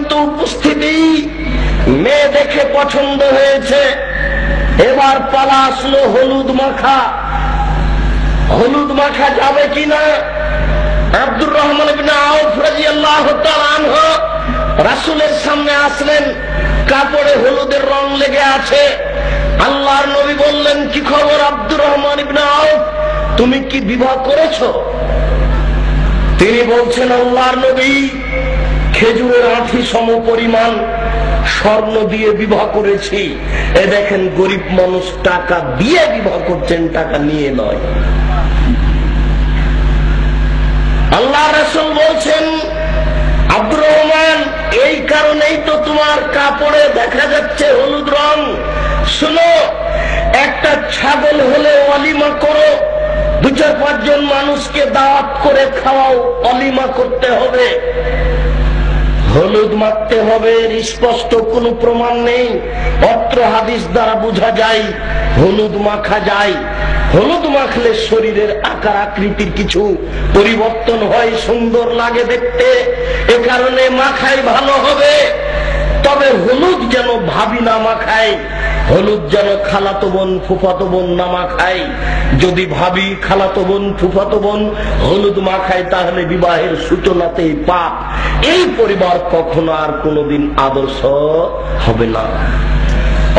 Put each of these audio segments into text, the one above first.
সম্মানিত উপস্থিতি, মেয়ে দেখে পছন্দ হয়েছে, এবার পালা আসলো হলুদ মাখা। হলুদ মাখা যাবে কিনা? আব্দুর রহমান ইবনে আউফ রাদিয়াল্লাহু তাআলা আনহু রাসূলের সামনে আসলেন, কাপড়ে হলুদের রং লেগে আছে। আল্লাহর নবী বললেন, কি খবর আব্দুর রহমান ইবনে আউফ, তুমি কি বিবাহ করেছো? তিনি বলছেন, আল্লাহর নবী, খেজুরের আঁঠি সম পরিমাণ স্বর্ণ দিয়ে বিবাহ করেছি। এ দেখেন, গরিব মানুষ টাকা দিয়ে বিবাহ করছেন, টাকা নিয়ে নয়। আল্লাহ রাসূল বলছেন, আব্দুর রহমান, এই কারণেই তো তোমার কাপড়ে দেখা যাচ্ছে হলুদ রং। শুনো, একটা ছাগল হলে অলিমা করো, 2-4-5 জন মানুষকে দাওয়াত করে খাওয়াও, অলিমা করতে হবে, হলুদ মাখতে হবে। স্পষ্ট কোনো প্রমাণ নেই, অত্র হাদিস দ্বারা বোঝা যায় হলুদ মাখা যায়। হলুদ মাখলে শরীরের আকার আকৃতির কিছু পরিবর্তন হয়, সুন্দর লাগে দেখতে, এ কারণে মাখাই ভালো হবে। তবে হলুদ যেন ভাবি না মাখায়, হলুদ যেন খালাতো বোন ফুফাতো বোন না মাখায়। যদি ভাবি, খালাতো বোন ফুফাতো বোন হলুদ মাখায়, তাহলে বিবাহের সূচনাতেই পাপ। এই পরিবার কখনো আর কোনোদিন আদর্শ হবে না।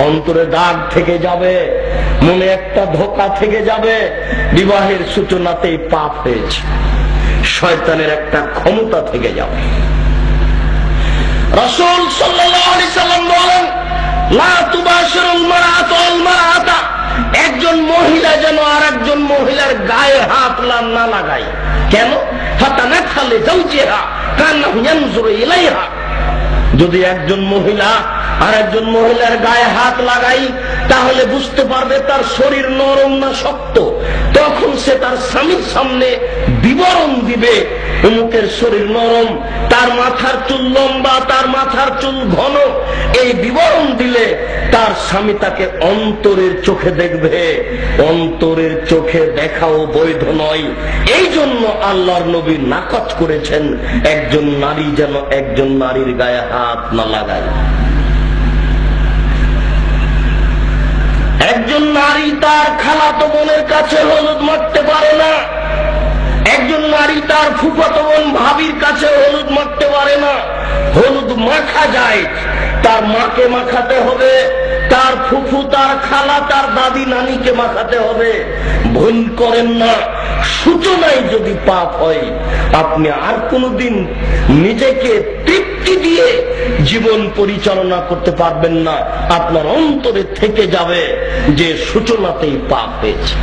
অন্তরে দাগ থেকে যাবে, মনে একটা ধোঁকা থেকে যাবে, বিবাহের সূচনাতেই পাপ হয়েছে, শয়তানের একটা ক্ষমতা থেকে যাবে। রাসূল সাল্লাল্লাহু আলাইহি সাল্লাম বলেন, লা তুবাশিরুল মারআতু আল মারআতা, একজন মহিলা যেন আর একজন মহিলার গায়ে হাত না লাগায়। কেন? ফাতানাখালে যাওজিহা কান্নাহু ইয়ানজুরু ইলাইহা। যদি একজন মহিলা আর একজন মহিলার গায়ে হাত লাগাই, তাহলে বুঝতে পারবে তার শরীর নরম না শক্ত। তখন সে তার স্বামীর সামনে বিবরণ দিবে, অমুকের শরীর নরম, তার মাথার চুল লম্বা, তার মাথার চুল ঘন। এই বিবরণ দিলে তার স্বামী তাকে অন্তরের চোখে দেখবে। অন্তরের চোখে দেখাও বৈধ নয়। এই জন্য আল্লাহর নবী নাকচ করেছেন, একজন নারী যেন একজন নারীর গায়ে হাত না লাগায়। একজন নারী তার খালাতো বোনের কাছে হলুদ মাখতে পারে না, একজন নারী তার ফুফাতো বোন ভাবির কাছে হলুদ মাখতে পারে না। হলুদ মাখা যায়, তার মাকে মাখাতে হবে, তার ফুফু, তার খালা, তার দাদি নানিকে মাখাতে হবে। ভুল করেন না, সূচনায় যদি পাপ হয়, আপনি আর কোনদিন নিজেকে তৃপ্তি দিয়ে জীবন পরিচালনা করতে পারবেন না। আপনার অন্তরে থেকে যাবে যে সূচনাতেই পাপ হয়েছে।